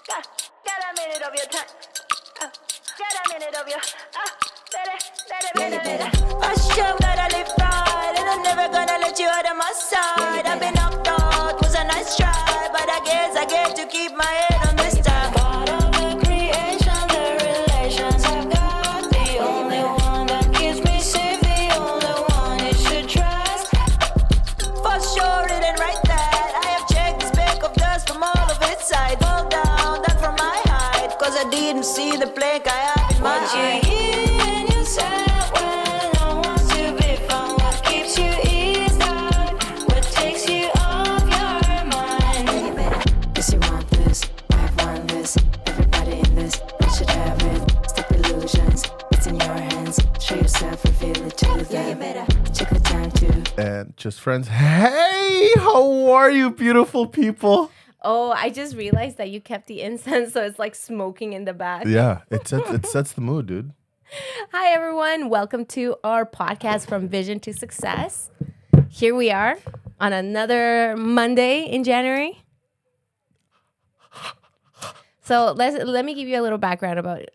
Get a minute of your time. Get a minute of your. Hush up, gotta live right, and I'm never gonna let you out of my side. I've been knocked out, was a nice try, but I guess I get to keep my head on this time. Part of the creation, the relations I've got. The only one that keeps me safe, the only one you should trust. For sure, it ain't right that I have checked the speck of dust from all of its side. Fall down, that from my height, cause I didn't see the plank I have in my eye. In yourself when no one's to be found, what keeps you eased out, what takes you off your mind. Yes, you want this, I want this. Everybody in this, we should have it. Stop illusions, it's in your hands. Show yourself, reveal it to them. Check the time too. And just friends. Hey, how are you, beautiful people? Oh, I just realized that you kept the incense, so it's like smoking in the back. Yeah, it sets the mood, dude. Hi, everyone. Welcome to our podcast From Vision to Success. Here we are on another Monday in January. So let me give you a little background about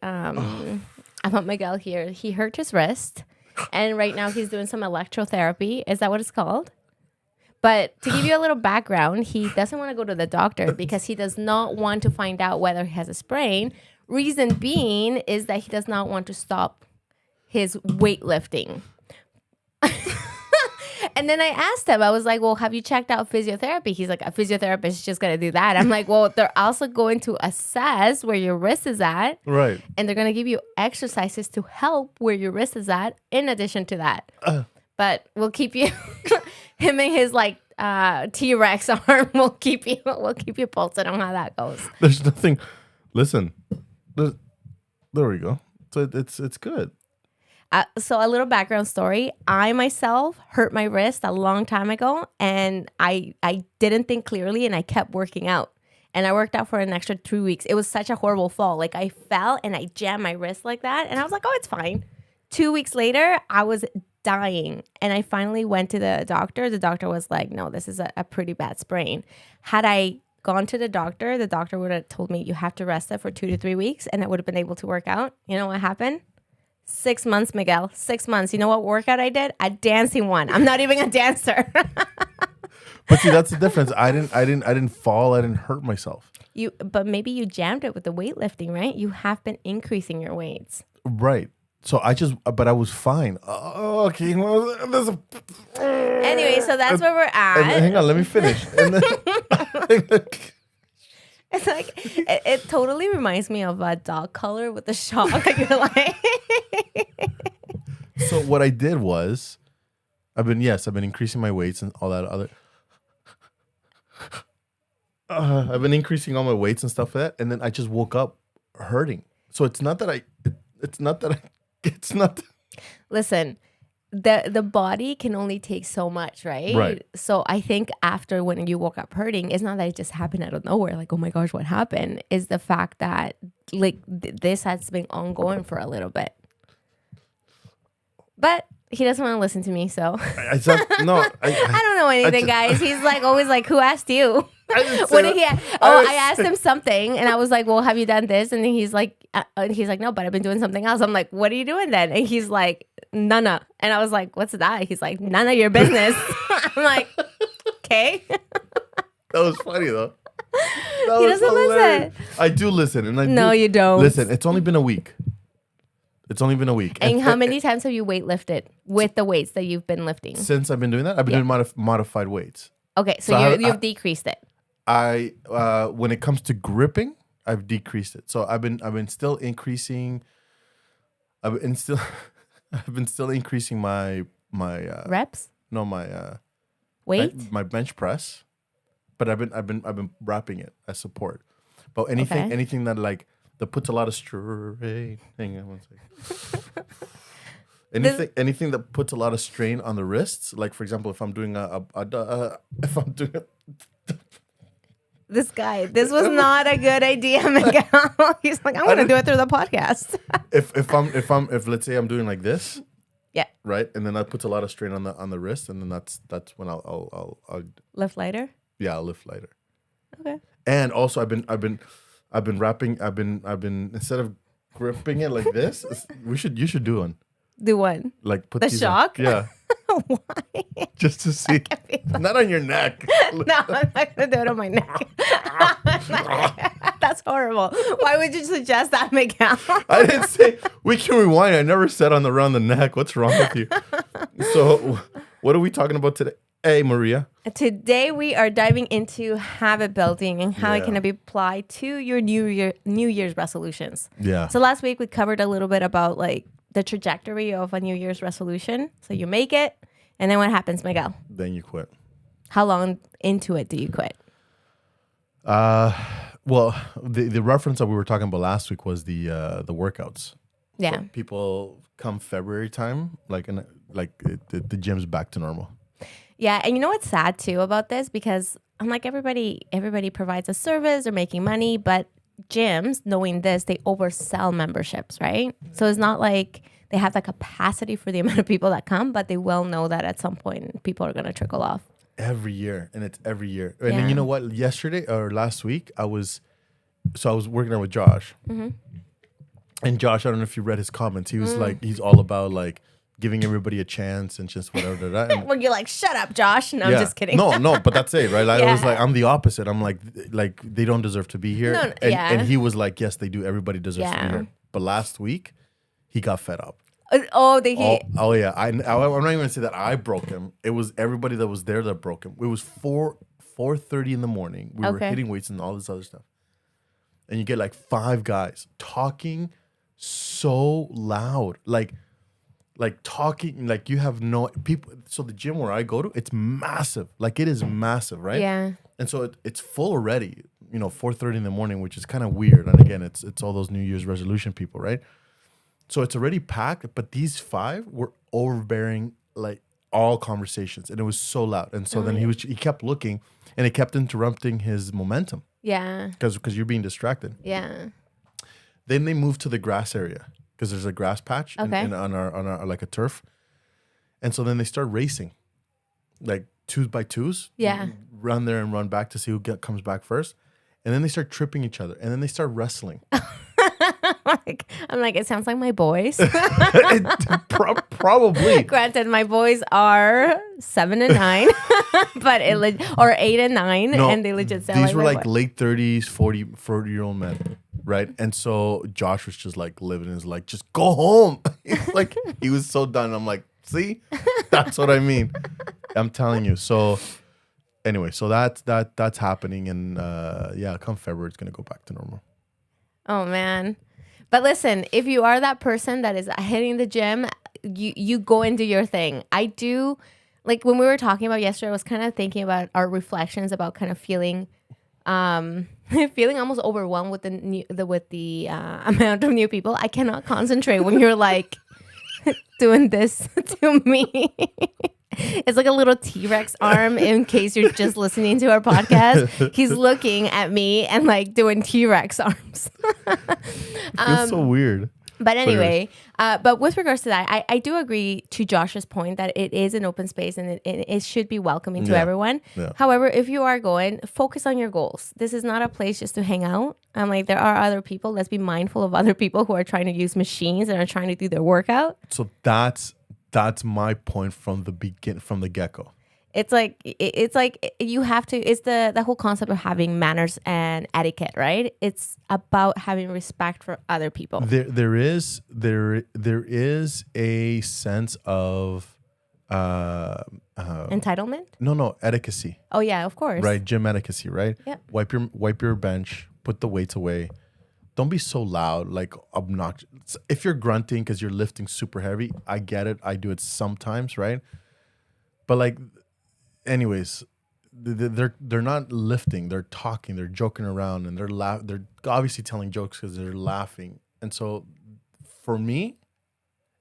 Miguel here. He hurt his wrist, and right now he's doing some electrotherapy. Is that what it's called? But to give you a little background, he doesn't want to go to the doctor because he does not want to find out whether he has a sprain. Reason being is that he does not want to stop his weightlifting. And then I asked him, I was like, well, have you checked out physiotherapy? He's like, a physiotherapist is just going to do that. I'm like, well, they're also going to assess where your wrist is at. Right. And they're going to give you exercises to help where your wrist is at in addition to that. But we'll keep you, him and his like T-Rex arm, we'll keep you posted on how that goes. There's nothing. Listen, there we go. So it's good. So a little background story. I myself hurt my wrist a long time ago, and I didn't think clearly, and I kept working out. And I worked out for an extra 3 weeks. It was such a horrible fall. Like I fell and I jammed my wrist like that, and I was like, oh, it's fine. 2 weeks later, I was dying, and I finally went to the doctor. The doctor was like, no, this is a pretty bad sprain. Had I gone to the doctor would have told me you have to rest it for 2 to 3 weeks, and I would have been able to work out. You know what happened? 6 months, Miguel. 6 months. You know what workout I did? A dancing one. I'm not even a dancer. But see, that's the difference. I didn't fall. I didn't hurt myself. But maybe you jammed it with the weightlifting, right? You have been increasing your weights. Right. So but I was fine. Oh, okay. Well, Anyway, so that's where we're at. Hang on, let me finish. And then, It's like it totally reminds me of a dog collar with the shock. You're like, so what I did was, I've been increasing my weights and all that other. I've been increasing all my weights and stuff like that, and then I just woke up hurting. So it's not that listen, the body can only take so much, right? Right. So I think after when you woke up hurting, it's not that it just happened out of nowhere. Like, oh my gosh, what happened? Is the fact that like this has been ongoing for a little bit. But he doesn't want to listen to me, so I don't know anything, guys. He's like always like, who asked you? What did he? I asked him something, and I was like, well, have you done this? And then he's like, no, but I've been doing something else. I'm like, what are you doing then? And he's like, none. And I was like, what's that? He's like, none of your business. I'm like, okay. That was funny though. He doesn't listen. I do listen, and No, you don't. Listen, it's only been a week. And how many times have you weightlifted with the weights that you've been lifting? Since I've been doing that, I've been doing modified weights. Okay, so you've decreased it. When it comes to gripping, I've decreased it. So I've been still increasing. I've been still increasing my Reps? No, my weight. my bench press, but I've been wrapping it as support. But anything that like that puts a lot of strain. Hang on one second. Anything that puts a lot of strain on the wrists, like for example, if I'm doing This guy, this was not a good idea, Miguel. He's like, I'm going to do it through the podcast. if let's say I'm doing like this, yeah, right, and then that puts a lot of strain on the wrist, and then that's when I'll lift lighter. Yeah, I'll lift lighter. Okay. And also I've been I've been wrapping. I've been instead of gripping it like this. You should do one. Do one. Like put The these shock? Yeah. Why? Just to see. Not on your neck. No, I'm not gonna do it on my neck. That's horrible. Why would you suggest that, Miguel? I didn't say we can rewind. I never said around the neck. What's wrong with you? So, what are we talking about today? Hey, Maria. Today we are diving into habit building and how it Yeah. can be applied to your New Year's resolutions. Yeah. So last week we covered a little bit about like the trajectory of a New Year's resolution. So you make it, and then what happens, Miguel? Then you quit. How long into it do you quit? Well, the reference that we were talking about last week was the workouts. Yeah. So people come February time, the gym's back to normal. Yeah, and you know what's sad too about this? Because I'm like everybody provides a service, they're making money, but gyms, knowing this, they oversell memberships, right? So it's not like they have the capacity for the amount of people that come, but they well know that at some point people are going to trickle off. Every year, and it's every year. And Yeah. then you know what? Yesterday or last week, I was working out with Josh, and Josh, I don't know if you read his comments. He was like, he's all about like giving everybody a chance and just whatever. And When you're like, shut up, Josh. No, I'm yeah. just kidding. No, but that's it, right? I was Yeah. like, I'm the opposite. I'm like they don't deserve to be here. No, and, yeah. and he was like, yes, they do. Everybody deserves to Yeah. be here. But last week, he got fed up. Oh, they hate. Oh yeah. I'm not even gonna say that I broke him. It was everybody that was there that broke him. It was 4:30 in the morning. We were Okay. hitting weights and all this other stuff. And you get like 5 guys talking so loud. Like talking like you have no people. So the gym where I go to, it's massive. Like it is massive, right? Yeah. And so it's full already, 4:30 in the morning, which is kind of weird. And again, it's all those New Year's resolution people, right? So it's already packed, but these 5 were overbearing like all conversations, and it was so loud. And so then he kept looking, and it kept interrupting his momentum Yeah. because you're being distracted. Yeah. Then they moved to the grass area because there's a grass patch Okay. on our like a turf, and so then they start racing, like 2s by 2s. Yeah. Run there and run back to see who comes back first, and then they start tripping each other, and then they start wrestling. I'm like, it sounds like my boys. Probably. Granted, my boys are 7 and 9, but or 8 and 9, No, and they legit sound these were my like boy. late 30s, 40-year-old men, right? And so Josh was just like living his like, just go home. Like he was so done. I'm like, see, that's what I mean. I'm telling you. So anyway, so that's happening, and come February, it's gonna go back to normal. Oh man. But listen, if you are that person that is hitting the gym, you go and do your thing. I do, like when we were talking about yesterday, I was kind of thinking about our reflections about kind of feeling feeling almost overwhelmed with the amount of new people. I cannot concentrate when you're like doing this to me. It's like a little T-Rex arm in case you're just listening to our podcast. He's looking at me and like doing T-Rex arms. It's so weird. But anyway, but with regards to that, I do agree to Josh's point that it is an open space and it should be welcoming to Yeah. everyone. Yeah. However, if you are going, focus on your goals. This is not a place just to hang out. I'm like, there are other people. Let's be mindful of other people who are trying to use machines and are trying to do their workout. So that's my point from the get-go. It's like you have to. It's the whole concept of having manners and etiquette, right? It's about having respect for other people. There is a sense of Entitlement? no etiquette, Oh yeah, of course. right? Gym etiquette, right? Yep. Wipe your bench, put the weights away. Don't be so loud, like obnoxious. If you're grunting because you're lifting super heavy, I get it. I do it sometimes, right? But like, anyways, they're not lifting. They're talking. They're joking around, and they're obviously telling jokes because they're laughing. And so, for me,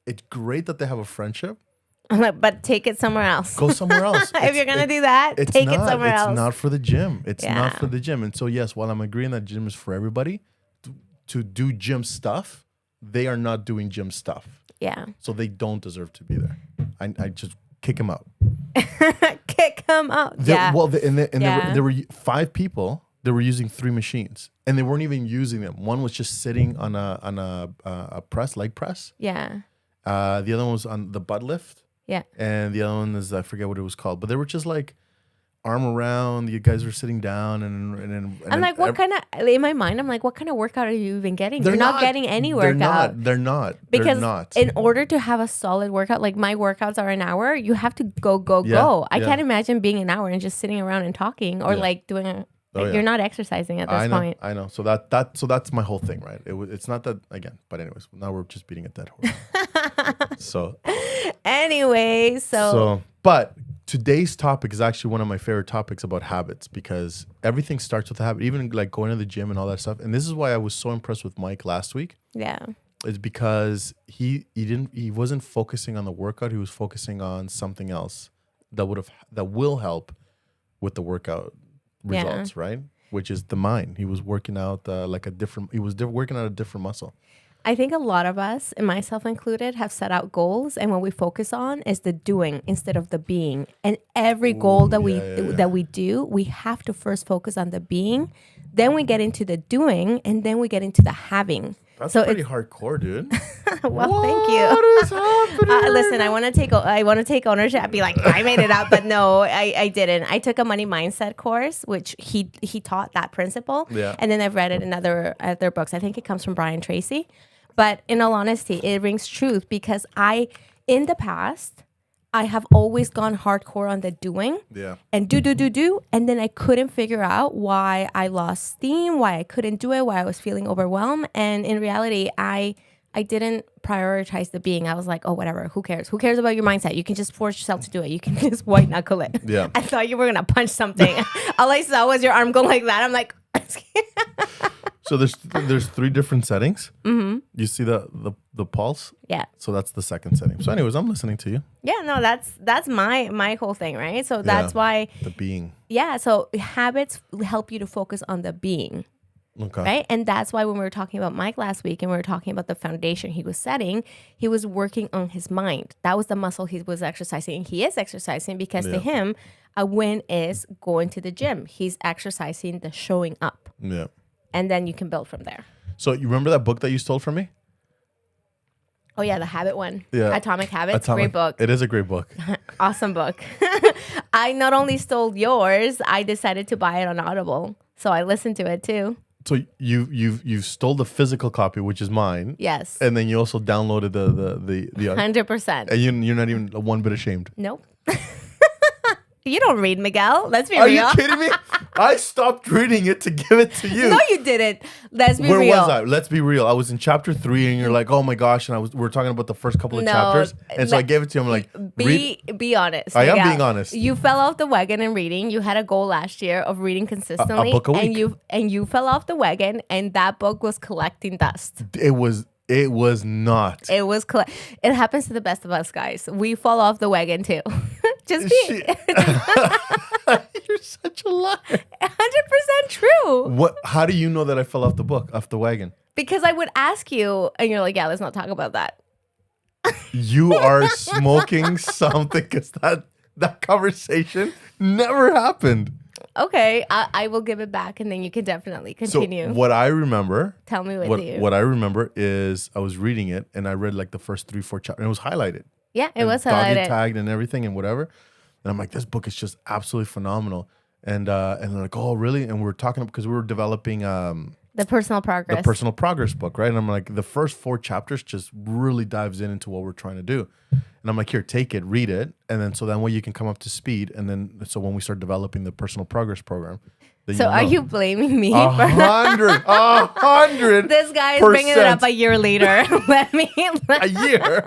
it's great that they have a friendship. But take it somewhere else. Go somewhere else. If you're gonna do that, take it somewhere else. It's not for the gym. It's Yeah. not for the gym. And so, yes, while I'm agreeing that gym is for everybody to do gym stuff, they are not doing gym stuff. Yeah. So they don't deserve to be there. I just kick them out. Kick them out. There, Yeah. Well, Yeah. there were 5 people that were using 3 machines. and they weren't even using them. One was just sitting on a press, leg press. Yeah. The other one was on the butt lift. Yeah. And the other one is, I forget what it was called, but they were just like arm around. You guys were sitting down, and I'm like, what kind of, in my mind, I'm like, what kind of workout are you even getting? They're You're not getting any workout. They're not. Because they're not. in order to have a solid workout, like my workouts are an hour, you have to go. I can't imagine being an hour and just sitting around and talking or like doing you're not exercising at this point. I know. So that's my whole thing, right? It's not that again, but anyways, now we're just beating a dead horse. So anyway, but today's topic is actually one of my favorite topics about habits, because everything starts with a habit, even like going to the gym and all that stuff. And this is why I was so impressed with Mike last week. Yeah. Is because he wasn't focusing on the workout. He was focusing on something else that will help with the workout results, right? Which is the mind. He was working out working out a different muscle. I think a lot of us, and myself included, have set out goals, and what we focus on is the doing instead of the being. And every goal that we do, we have to first focus on the being, then we get into the doing, and then we get into the having. That's pretty hardcore, dude. Well, thank you. What is happening? Listen, I want to take ownership. I'd be like, I made it up, but no, I didn't. I took a money mindset course, which he taught that principle, and then I've read it in other books. I think it comes from Brian Tracy. But in all honesty, it rings truth, because in the past, I have always gone hardcore on the doing and do. And then I couldn't figure out why I lost steam, why I couldn't do it, why I was feeling overwhelmed. And in reality, I didn't prioritize the being. I was like, oh, whatever. Who cares? Who cares about your mindset? You can just force yourself to do it. You can just white knuckle it. Yeah. I thought you were going to punch something. All I saw was your arm go like that. I'm like, so there's 3 different settings. Mm-hmm. You see the pulse? Yeah. So that's the second setting. So anyways, I'm listening to you. Yeah, no, that's my whole thing, right? So that's why the being. Yeah, so habits help you to focus on the being. Okay. Right? And that's why when we were talking about Mike last week and we were talking about the foundation he was setting, he was working on his mind. That was the muscle he was exercising. And he is exercising because to him, a win is going to the gym. He's exercising the showing up. Yeah. And then you can build from there. So you remember that book that you stole from me? Oh, yeah, the habit one. Yeah. Atomic Habits. Great book. It is a great book. Awesome book. I not only stole yours, I decided to buy it on Audible. So I listened to it too. So you stole the physical copy, which is mine. Yes. And then you also downloaded the 100%. And you're not even one bit ashamed. Nope. You don't read, Miguel. Let's be real. real. Are you kidding me? I stopped reading it to give it to you. No, you didn't. Let's be real. Where was I? Let's be real. I was in chapter 3, and you're like, "Oh my gosh!" And we were talking about the first couple of chapters, and so I gave it to you. I'm like, "Be honest." I Miguel. am being honest. You fell off the wagon in reading. You had a goal last year of reading consistently, a book a week. and you fell off the wagon, and that book was collecting dust. It was not. It was. It happens to the best of us, guys. We fall off the wagon too. Just be. You're such a liar. 100% true. What? How do you know that I fell off the wagon? Because I would ask you, and you're like, "Yeah, let's not talk about that." You are smoking something, because that conversation never happened. Okay, I will give it back, and then you can definitely continue. So what I remember, tell me what I remember is I was reading it, and I read like the first 3-4 chapters, and it was highlighted. Yeah, it was doggy highlighted, tagged, and everything, and whatever. And I'm like, this book is just absolutely phenomenal. And they're like, oh, really? And we were talking because we were developing the personal progress. The personal progress book, right? And I'm like, the first 4 chapters just really dives into what we're trying to do. And I'm like, here, take it, read it. And then so that way you can come up to speed. And then so when we start developing the personal progress program. So are you blaming me? 100. This guy is bringing it up a year later. A year?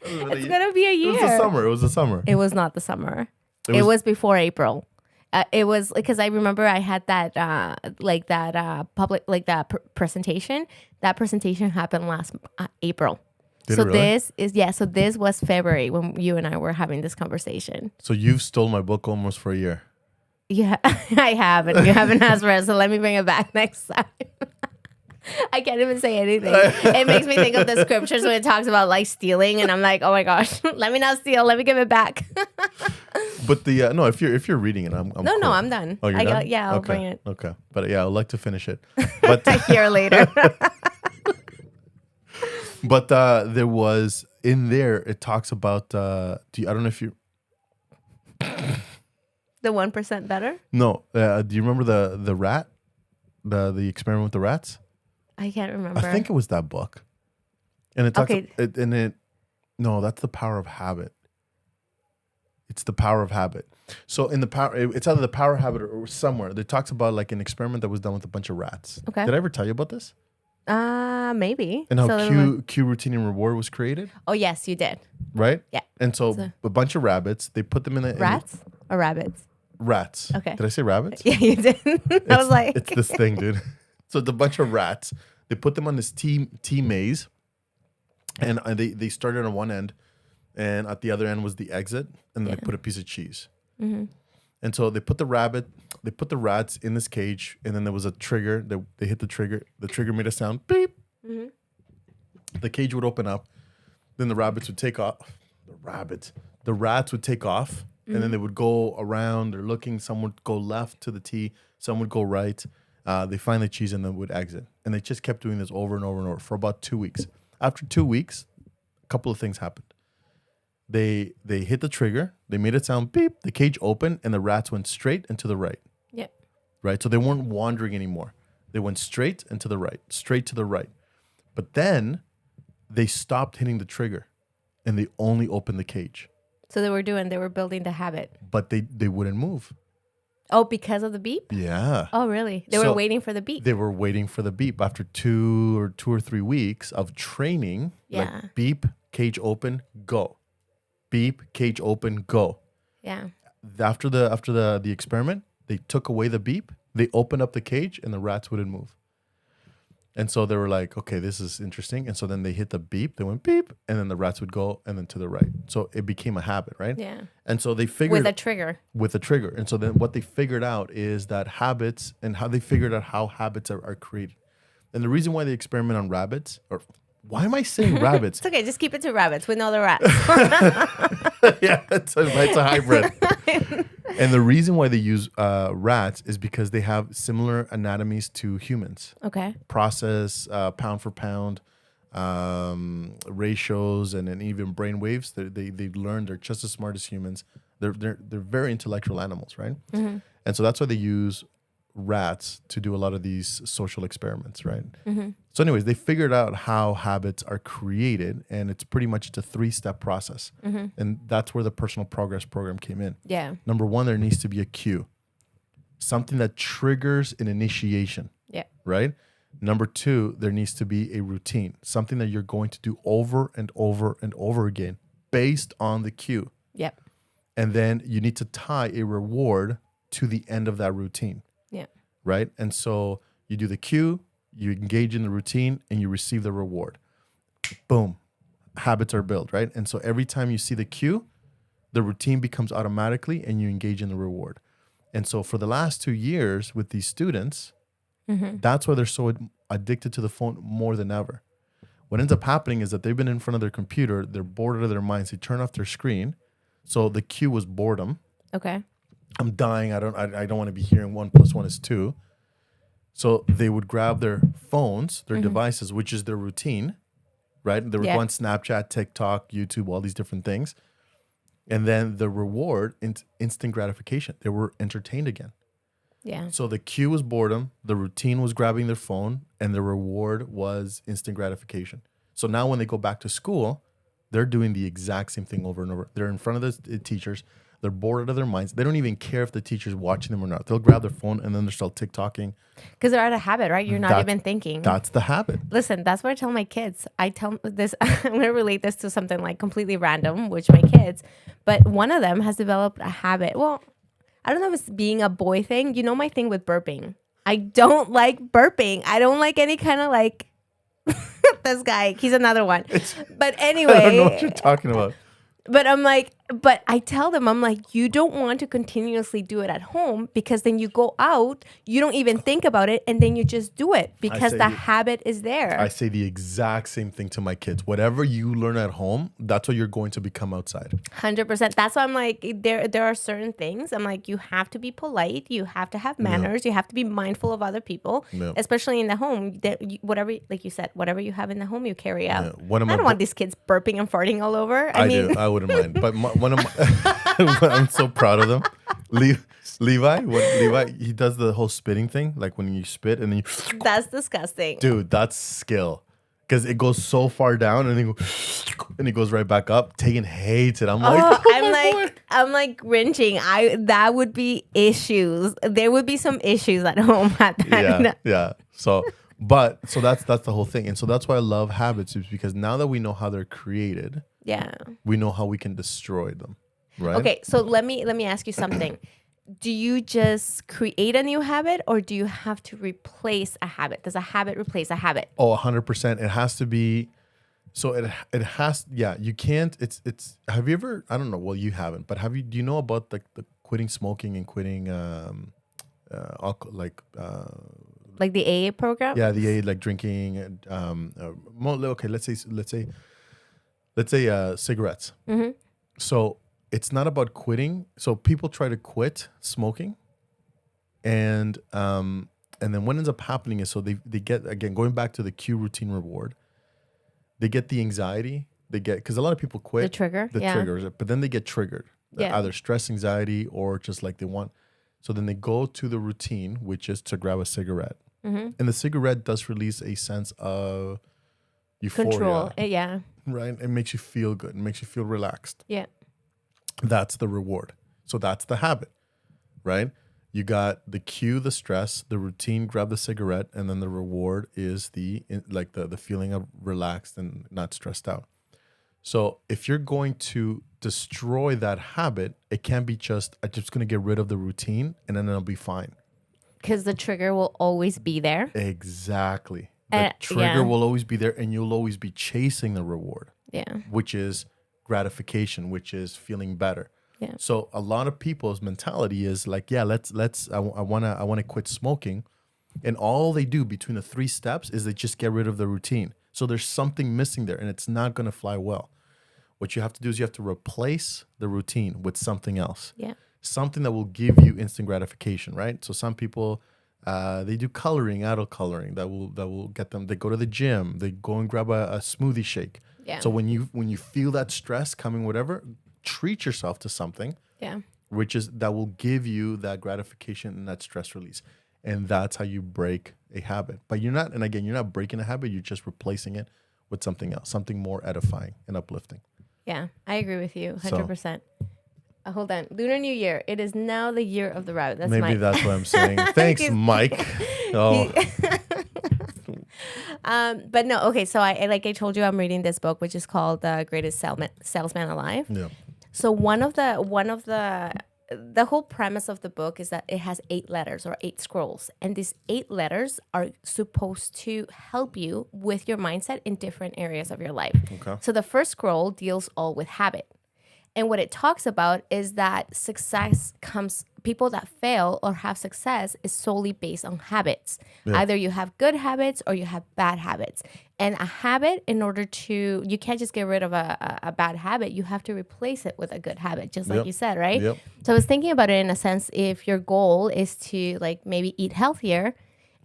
It's going to be a year. It was the summer. It was not the summer. It was before April. It was because I remember I had that public presentation. That presentation happened last April. Did it really? So this was February when you and I were having this conversation. So you've stole my book almost for a year. Yeah, I haven't. You haven't asked for it, so let me bring it back next time. I can't even say anything. It makes me think of the scriptures when it talks about like stealing, and I'm like, oh my gosh, let me not steal. Let me give it back. But the no, if you're reading it, I'm No, cool. no, I'm done. Oh, you're done? Yeah, I'll Okay. bring it Okay, but yeah, I'd like to finish it. But a year later. but there was in there. It talks about. I don't know if you. The 1% better? No, do you remember the rat, the experiment with the rats? I can't remember. I think it was that book, and it talks. Okay. No, that's the power of habit. It's the power of habit. So in the power, it's either the power of habit or somewhere. It talks about like an experiment that was done with a bunch of rats. Okay. Did I ever tell you about this? Maybe. And how So cue routine and reward was created, Oh, yes, you did. right? Yeah. And so So- a bunch of rabbits, they put them in the Rats or rabbits? rats. Okay. Did I say rabbits? Yeah, you did. I was like, It's this thing, dude. So it's a bunch of rats. They put them on this tea maze, and they started on one end, and at the other end was the exit, and then they put a piece of cheese. Mm-hmm. And so they put the rats in this cage, and then there was a trigger. They hit the trigger. The trigger made a sound, beep. Mm-hmm. The cage would open up. Then the rabbits would take off. The rats would take off, and then they would go around. They're looking. Some would go left to the T. Some would go right. They find the cheese and then would exit. And they just kept doing this over and over and over for about 2 weeks. After 2 weeks, a couple of things happened. They hit the trigger. They made it sound beep. The cage opened, and the rats went straight and to the right. yeah. Right? So they weren't wandering anymore. They went straight and to the right, straight to the right. But then they stopped hitting the trigger, and they only opened the cage. So they were building the habit. But they wouldn't move. Oh, because of the beep? Yeah. Oh, really? They were So waiting for the beep. They were waiting for the beep after 2 or 3 weeks of training. Yeah. Like beep, cage open, go. Beep, cage open, go. Yeah. After the experiment, they took away the beep. They opened up the cage, and the rats wouldn't move. And so they were like, okay, this is interesting. And so then they hit the beep. They went beep, and then the rats would go, and then to the right. So it became a habit, right? Yeah. And so they figured With a trigger. with a trigger. And so then what they figured out is that habits, and how they figured out how habits are created. And the reason why they experiment on rabbits, or why am I saying rabbits? It's okay. Just keep it to rabbits. We know the rats. Yeah, it's a hybrid. And the reason why they use rats is because they have similar anatomies to humans. Okay. Process, pound for pound, ratios, and then even brain waves. They've learned they're just as smart as humans. They're very intellectual animals, right? Mm-hmm. And so that's why they use rats to do a lot of these social experiments, right? Mm-hmm. So anyways, they figured out how habits are created, and it's pretty much a 3-step process. Mm-hmm. And that's where the personal progress program came in. Yeah. Number 1, there needs to be a cue, something that triggers an initiation, Yeah. right? Number 2, there needs to be a routine, something that you're going to do over and over and over again based on the cue. Yep. And then you need to tie a reward to the end of that routine, Yeah. right? And so you do the cue, you engage in the routine, and you receive the reward. Boom. Habits are built, right? And so every time you see the cue, the routine becomes automatically, and you engage in the reward. And so for the last 2 years with these students, that's why they're so addicted to the phone more than ever. What ends up happening is that they've been in front of their computer, they're bored out of their minds, they turn off their screen. So the cue was boredom. Okay. I'm dying. I don't want to be hearing 1 + 1 is 2. So they would grab their phones, their devices, which is their routine, right? They would go on Snapchat, TikTok, YouTube, all these different things. And then the reward, instant gratification. They were entertained again. Yeah. So the cue was boredom, the routine was grabbing their phone, and the reward was instant gratification. So now when they go back to school, they're doing the exact same thing over and over. They're in front of the teachers. They're bored out of their minds. They don't even care if the teacher's watching them or not. They'll grab their phone and then they're still TikToking. Because they're out of habit, right? You're not even thinking. That's the habit. Listen, that's what I tell my kids. I tell this, I'm going to relate this to something like completely random, which my kids, but one of them has developed a habit. Well, I don't know if it's being a boy thing. You know my thing with burping. I don't like burping. I don't like any kind of like, this guy, he's another one. But anyway. I don't know what you're talking about. But I'm like, But I tell them, I'm like, you don't want to continuously do it at home because then you go out, you don't even think about it, and then you just do it because the habit is there. I say the exact same thing to my kids. Whatever you learn at home, that's what you're going to become outside. 100%. That's why I'm like, there are certain things. I'm like, you have to be polite. You have to have manners. You have to be mindful of other people, especially in the home. Whatever, like you said, whatever you have in the home, you carry out. I don't want these kids burping and farting all over. I mean, do. I wouldn't mind. But one of my, I'm so proud of them. Levi, he does the whole spitting thing, like when you spit and then you. That's disgusting, dude. That's skill, because it goes so far down and then it goes right back up. Tegan hates it. I'm like cringing. That would be issues. There would be some issues at home at that. Yeah. So that's the whole thing, and so that's why I love habits, is because now that we know how they're created. Yeah. We know how we can destroy them, right? Okay, so let me ask you something. Do you just create a new habit, or do you have to replace a habit? Does a habit replace a habit? Oh, 100%. It has to be. So it has. Yeah, you can't. It's. Have you ever? I don't know. Well, you haven't. But do you know about the quitting smoking and quitting alcohol, like the AA program? Yeah, the AA, like drinking and okay. Let's say cigarettes. Mm-hmm. So it's not about quitting. So people try to quit smoking, and then what ends up happening is, so they get, again, going back to the cue, routine, reward. They get the anxiety. They get, because a lot of people quit the triggers, but then they get triggered, either stress, anxiety, or just like they want. So then they go to the routine, which is to grab a cigarette, and the cigarette does release a sense of euphoria. Control, right? It makes you feel good. It makes you feel relaxed. Yeah. That's the reward. So that's the habit, right? You got the cue, the stress, the routine, grab the cigarette, and then the reward is the feeling of relaxed and not stressed out. So if you're going to destroy that habit, it can't be just, I'm just going to get rid of the routine and then it'll be fine. Because the trigger will always be there. Exactly. The trigger will always be there, and you'll always be chasing the reward. Yeah. Which is gratification, which is feeling better. Yeah. So a lot of people's mentality is like, I want to quit smoking, and all they do between the 3 steps is they just get rid of the routine. So there's something missing there, and it's not going to fly well. What you have to do is you have to replace the routine with something else. Yeah. Something that will give you instant gratification, right? So some people, they do coloring, adult coloring, that will get them. They go to the gym, they go and grab a smoothie shake. Yeah. So when you feel that stress coming, whatever, treat yourself to something. Yeah. That will give you that gratification and that stress release, and that's how you break a habit. But you're not breaking a habit. You're just replacing it with something else, something more edifying and uplifting. Yeah, I agree with you 100%. Hold on. Lunar New Year. It is now the year of the rabbit. That's Maybe that's what I'm saying. Thanks, Mike. Oh. But no, okay. So I told you, I'm reading this book, which is called The Greatest Salesman Alive. Yeah. So one of the whole premise of the book is that it has 8 letters or 8 scrolls. And these 8 letters are supposed to help you with your mindset in different areas of your life. Okay. So the first scroll deals all with habit. And what it talks about is that people that fail or have success is solely based on habits. Yeah. Either you have good habits or you have bad habits. And a habit, you can't just get rid of a bad habit. You have to replace it with a good habit, just like you said, right? Yep. So I was thinking about it in a sense, if your goal is to maybe eat healthier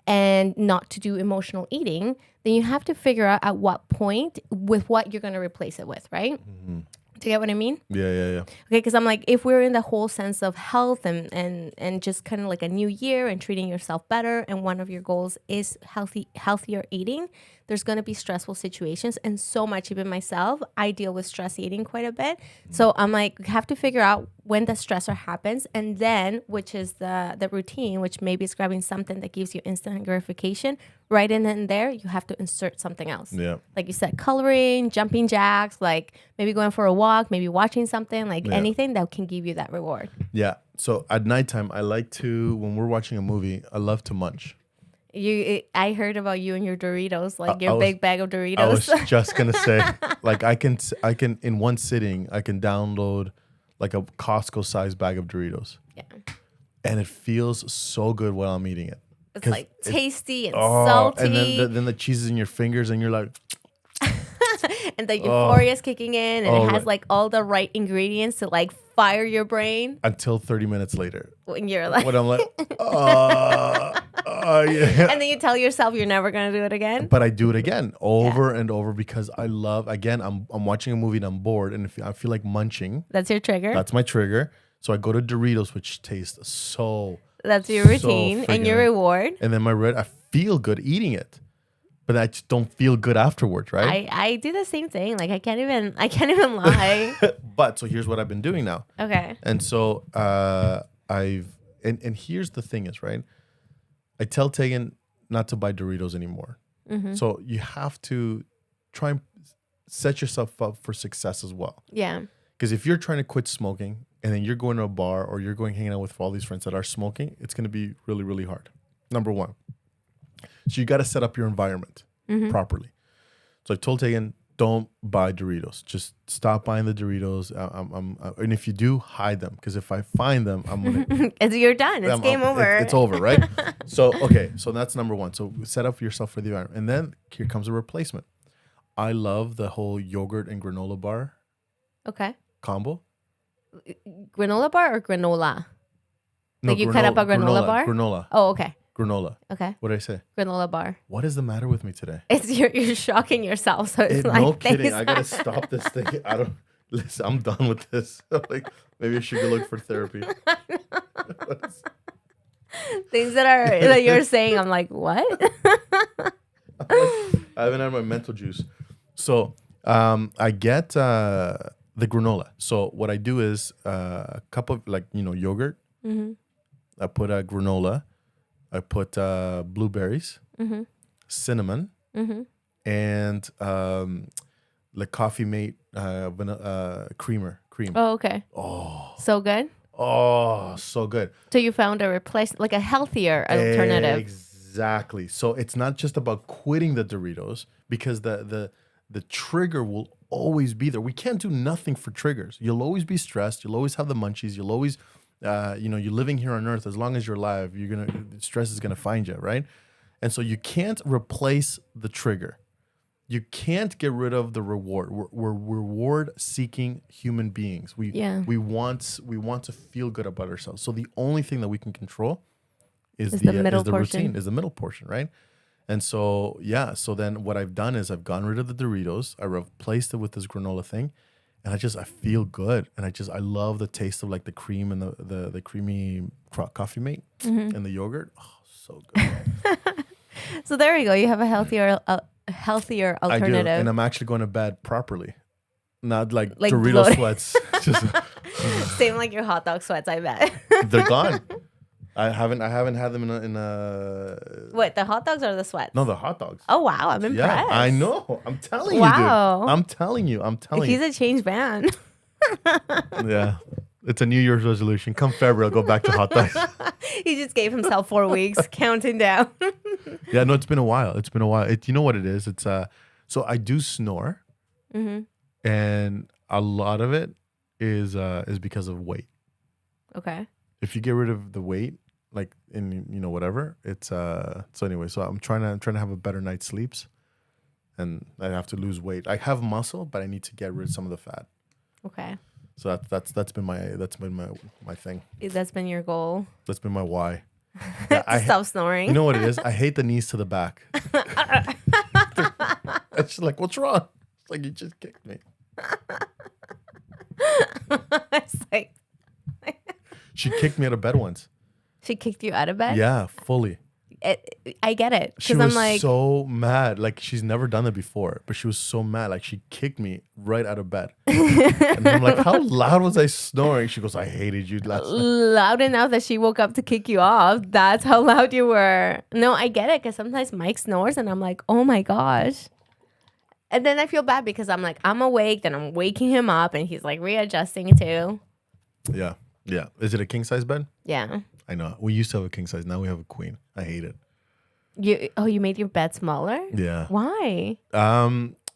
and not to do emotional eating, then you have to figure out at what point with what you're going to replace it with, right? Mm-hmm. Do you get what I mean? Yeah. Okay, because I'm like, if we're in the whole sense of health and just kind of like a new year and treating yourself better, and one of your goals is healthier eating, there's going to be stressful situations. And so much, even myself, I deal with stress eating quite a bit. So I'm like, we have to figure out when the stressor happens, and then, which is the routine, which maybe is grabbing something that gives you instant gratification. Right in and there, you have to insert something else. Yeah. Like you said, coloring, jumping jacks, like maybe going for a walk, maybe watching something, anything that can give you that reward. Yeah. So at nighttime, I like to, when we're watching a movie, I love to munch. I heard about you and your Doritos, your big bag of Doritos. I was just gonna say, I can in one sitting, I can download like a Costco sized bag of Doritos. Yeah. And it feels so good while I'm eating it. It's 'Cause like tasty and salty. And then the cheese is in your fingers and you're like, and the euphoria is kicking in, and Oh, it has right. like all the right ingredients to like fire your brain until 30 minutes later. when you're like, When I'm like, yeah. and then you tell yourself you're never gonna do it again. But I do it again over and over because I love, again, I'm watching a movie and I'm bored and if I feel like munching, That's your trigger. that's my trigger. So I go to Doritos, which taste so, That's your so routine and your friggin- reward. and then I feel good eating it, but I just don't feel good afterwards, right? I do the same thing. Like I can't even lie. But so here's what I've been doing now. Okay. And so and here's the thing is, right? I tell Tegan not to buy Doritos anymore. So you have to try and set yourself up for success as well. Yeah. Because if you're trying to quit smoking and then you're going to a bar or you're going hanging out with all these friends that are smoking, it's going to be really, really hard. Number one. So you got to set up your environment properly. So I told Tegan, don't buy Doritos. Just stop buying the Doritos. And if you do, hide them. Because if I find them, I'm going to... You're done. It's game over. It's over, right? So, okay. So that's number one. So set up yourself for the environment. And then here comes a replacement. I love the whole yogurt and granola bar Okay. combo. Granola bar or granola? Like you cut up a granola bar? Granola. Oh, okay. Granola. Okay. What did I say? Granola bar. What is the matter with me today? It's you're shocking yourself. So it's like No kidding. things- I gotta stop this thing. I don't listen. I'm done with this. Like maybe I should go look for therapy. things that you're saying. I'm like, what? I haven't had my mental juice. So I get the granola. So what I do is a cup of yogurt. I put a granola. I put blueberries, cinnamon, and like Coffee Mate cream. Oh, okay. Oh, so good. Oh, so good. So you found a like a healthier alternative. Exactly. So it's not just about quitting the Doritos because the trigger will always be there. We can't do nothing for triggers. You'll always be stressed. You'll always have the munchies. You'll always, you're living here on Earth. As long as you're alive, stress is gonna find you, right? And so you can't replace the trigger. You can't get rid of the reward. We're reward-seeking human beings. We want to feel good about ourselves. So the only thing that we can control is the routine, is the middle portion, right? And so so then what I've done is I've gotten rid of the Doritos. I replaced it with this granola thing, and I feel good, and I love the taste of like the cream and the creamy Coffee Mate and the yogurt. Oh, so good. So there you go. You have a healthier alternative. I do, and I'm actually going to bed properly, not like Dorito bloated. sweats. Just Same like your hot dog sweats, I bet. they're gone. I haven't had them in a What, the hot dogs or the sweats? no, the hot dogs. Oh wow, I'm impressed. Yeah, I know. I'm telling Wow. you, dude. I'm telling you. He's a changed man. Yeah, it's a New Year's resolution. Come February, I'll go back to hot dogs. He just gave himself 4 weeks, counting down. Yeah, no, it's been a while. It's been a while. You know what it is? It's so I do snore, and a lot of it is because of weight. Okay. If you get rid of the weight, like in whatever, it's so anyway. So I'm trying to have a better night's sleeps, and I have to lose weight. I have muscle, but I need to get rid of some of the fat. Okay. So that's been my thing. That's been your goal. That's been my why. Yeah, Stop snoring. You know what it is? I hate the knees to the back. It's just like, what's wrong? It's like you just kicked me. It's like She kicked me out of bed once. she kicked you out of bed. Yeah, fully. I get it She because was I'm like, so mad. Like she's never done that before, but she was so mad. Like she kicked me right out of bed. And I'm like, how loud was I snoring? She goes, I hated you last night. loud enough that she woke up to kick you off. That's how loud you were. No, I get it because sometimes Mike snores and I'm like, oh my gosh. And then I feel bad because I'm like, I'm awake, then I'm waking him up and he's like readjusting too. Yeah. Yeah. Is it a king size bed? Yeah. I know. We used to have a king size. Now we have a queen. I hate it. You made your bed smaller? Yeah. Why?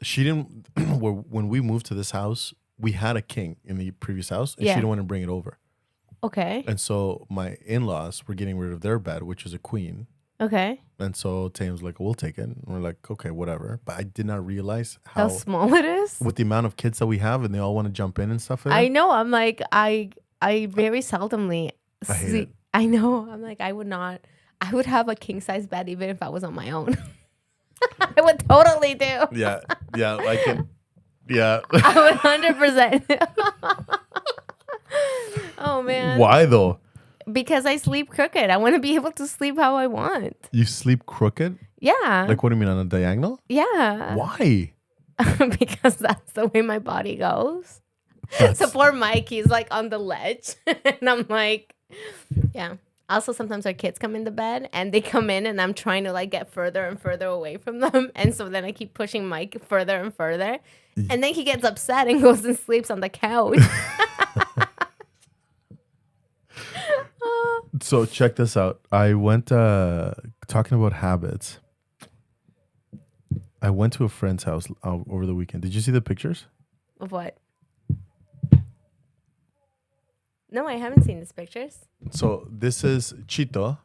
She didn't. When we moved to this house, we had a king in the previous house, and Yeah. she didn't want to bring it over. Okay. And so my in-laws were getting rid of their bed, which is a queen. Okay. And so Tame was like, we'll take it. And we're like, okay, whatever. But I did not realize How how, small it is. with the amount of kids that we have, and they all want to jump in and stuff like that. I know. I'm like, I very seldomly I hate sleep. it. I know. I'm like, I would have a king size bed even if I was on my own. I would totally do. Yeah, I can. Yeah. I would 100%. Oh man. Why though? Because I sleep crooked. I want to be able to sleep how I want. You sleep crooked? Yeah. Like, what do you mean, on a diagonal? Yeah. Why? Because that's the way my body goes. That's- So poor Mike, he's like on the ledge. And I'm like, yeah. Also, sometimes our kids come into bed and they come in and I'm trying to like get further and further away from them. And so then I keep pushing Mike further and further. And then he gets upset and goes and sleeps on the couch. So check this out. I went talking about habits. I went to a friend's house over the weekend. Did you see the pictures? Of what? No, I haven't seen these pictures. So this is Chito,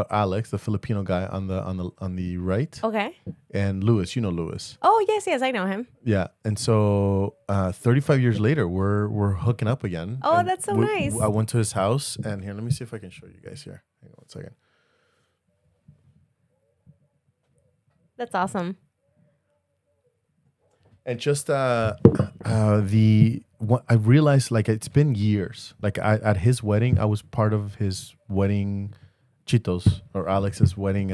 Alex, the Filipino guy on the right, Okay. and Louis. You know Louis. Oh, yes, I know him. Yeah, and so 35 years later, we're hooking up again. Oh, And that's so nice. I went to his house, and here, let me see if I can show you guys here. Hang on one second. That's awesome. And just I realized, like, it's been years. Like at his wedding, I was part of his wedding, Chito's or Alex's wedding.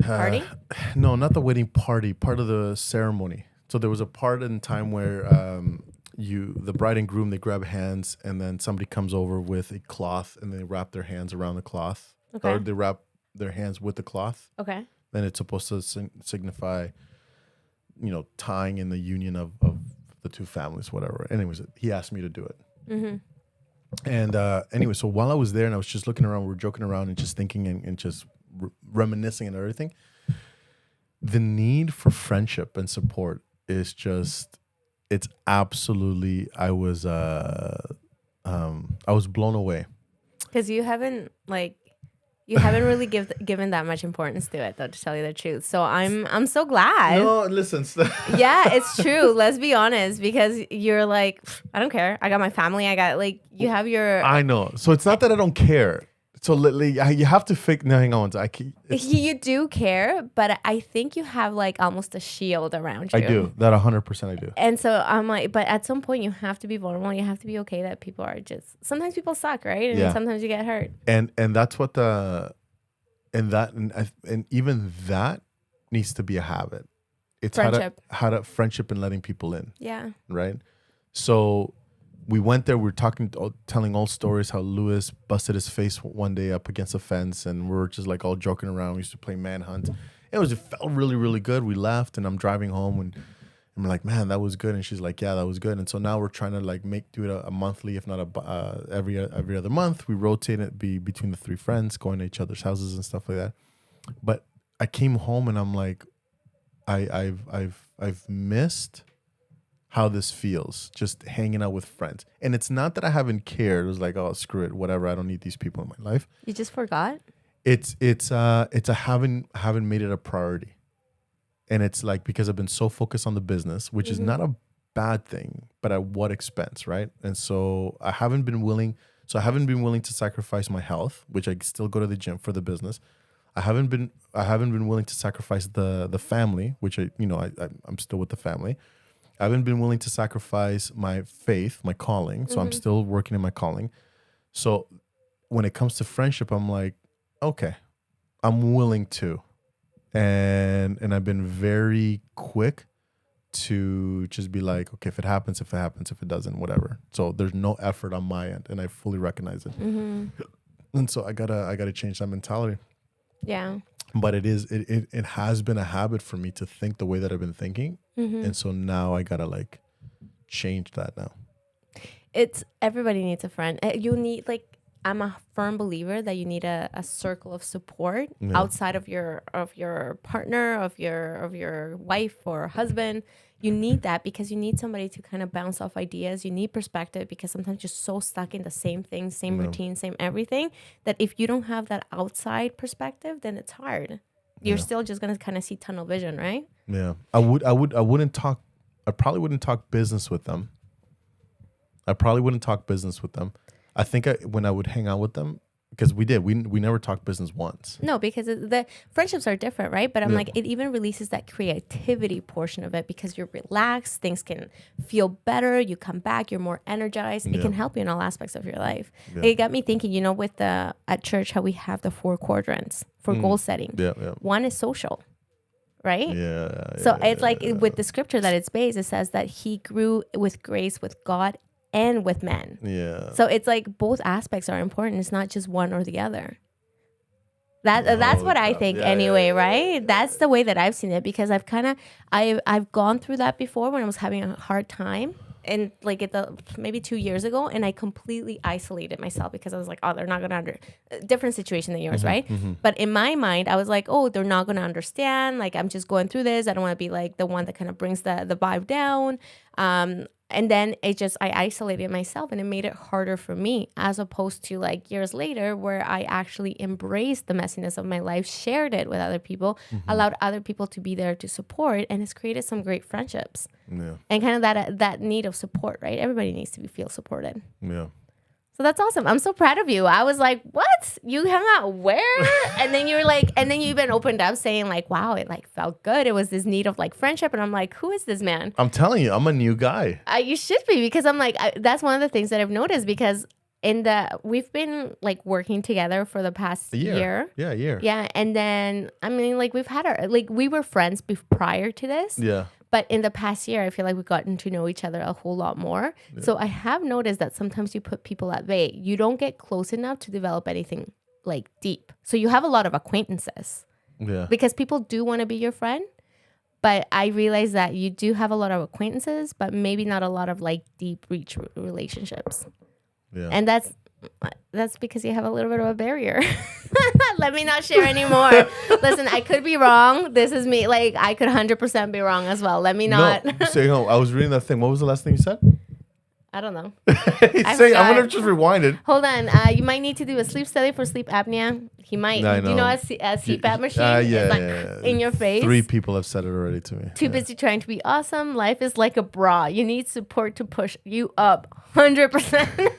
Party? No, not the wedding party. Part of the ceremony. So there was a part in time where the bride and groom, they grab hands, and then somebody comes over with a cloth, and they wrap their hands around the cloth, Okay. or they wrap their hands with the cloth. Okay. Then it's supposed to signify, tying in the union of the two families, whatever. Anyways, he asked me to do it. Mm-hmm. And anyway, so while I was there and I was just looking around, we were joking around and just thinking and just reminiscing and everything. The need for friendship and support is just, it's absolutely, I was blown away. Because you haven't really given that much importance to it, though, to tell you the truth. So I'm so glad. No, listen. Yeah, it's true. Let's be honest, because you're like, I don't care. I got my family. I got you have your. I know. So it's not that I don't care. So you have to fake. No, hang on. You do care, but I think you have almost a shield around you. I do that 100%. I do. And so I'm like, but at some point you have to be vulnerable. You have to be okay that people are sometimes people suck, right? And Yeah. sometimes you get hurt. And that's what and even that needs to be a habit. It's Friendship. how to friendship and letting people in, Yeah. right? So we went there. We were telling all stories. How Louis busted his face one day up against a fence, and we were just all joking around. We used to play manhunt. It felt really, really good. We left, and I'm driving home, and I'm like, man, that was good. And she's like, yeah, that was good. And so now we're trying to do it a monthly, if not every other month. We rotate it between the three friends, going to each other's houses and stuff like that. But I came home and I'm like, I've missed how this feels, just hanging out with friends. And it's not that I haven't cared. It was like, oh, screw it, whatever. I don't need these people in my life. You just forgot? It's a haven't made it a priority. And it's because I've been so focused on the business, which is not a bad thing, but at what expense, right? And so I haven't been willing to sacrifice my health, which I still go to the gym for the business. I haven't been willing to sacrifice the family, which I'm still with the family. I haven't been willing to sacrifice my faith, my calling. So I'm still working in my calling. So when it comes to friendship, I'm like, okay, I'm willing to. And I've been very quick to just be like, okay, if it happens, if it doesn't, whatever. So there's no effort on my end, and I fully recognize it. Mm-hmm. And so I gotta change that mentality. Yeah. But it has been a habit for me to think the way that I've been thinking, and so now I gotta change that now. It's everybody needs a friend. You need I'm a firm believer that you need a circle of support outside of your partner, of your wife or husband. You need that because you need somebody to kind of bounce off ideas. You need perspective because sometimes you're so stuck in the same thing, same routine, same everything, that if you don't have that outside perspective, then it's hard. You're still just gonna kind of see tunnel vision, right? Yeah. I probably wouldn't talk business with them. I think when I would hang out with them, because we never talked business once. No, because the friendships are different, right? But I'm like, it even releases that creativity portion of it because you're relaxed, things can feel better, you come back, you're more energized. It can help you in all aspects of your life. Yeah. It got me thinking, with at church, how we have the 4 quadrants for goal setting. Yeah. One is social, right? Yeah. So it's like with the scripture that it's based, it says that he grew with grace with God and with men. Yeah. So it's like both aspects are important. It's not just one or the other. That's what I think anyway, right? That's the way that I've seen it because I've gone through that before when I was having a hard time. And like maybe 2 years ago, and I completely isolated myself because I was like, oh, they're not gonna different situation than yours, right? But in my mind, I was like, oh, they're not gonna understand. Like I'm just going through this. I don't want to be like the one that kind of brings the vibe down. And then I isolated myself and it made it harder for me as opposed to like years later where I actually embraced the messiness of my life, shared it with other people, allowed other people to be there to support, and it's created some great friendships. Yeah. And kind of that need of support, right? Everybody needs to feel supported. Yeah. So that's awesome. I'm so proud of you. I was like, what? You hung out where? And then you were like, and then you even opened up saying like, wow, it like felt good. It was this need of like friendship. And I'm like, who is this man? I'm telling you, I'm a new guy. You should be, because I'm like, that's one of the things that I've noticed because we've been like working together for the past year. Yeah, year. Yeah. And then, I mean, like we've had we were friends prior to this. Yeah. But in the past year, I feel like we've gotten to know each other a whole lot more. Yeah. So I have noticed that sometimes you put people at bay. You don't get close enough to develop anything like deep. So you have a lot of acquaintances. Yeah. Because people do want to be your friend. But I realize that you do have a lot of acquaintances, but maybe not a lot of like deep reach relationships. Yeah. And that's because you have a little bit of a barrier. Let me not share anymore. Listen, I could be wrong. This is me. Like, I could 100% be wrong as well. Let me not. No, so, I was reading that thing. What was the last thing you said? I don't know. I'm going to just rewind it. Hold on. You might need to do a sleep study for sleep apnea. He might. I Do you know a CPAP machine? Yeah. In your face. 3 people have said it already to me. Too busy trying to be awesome. Life is like a bra. You need support to push you up. 100%.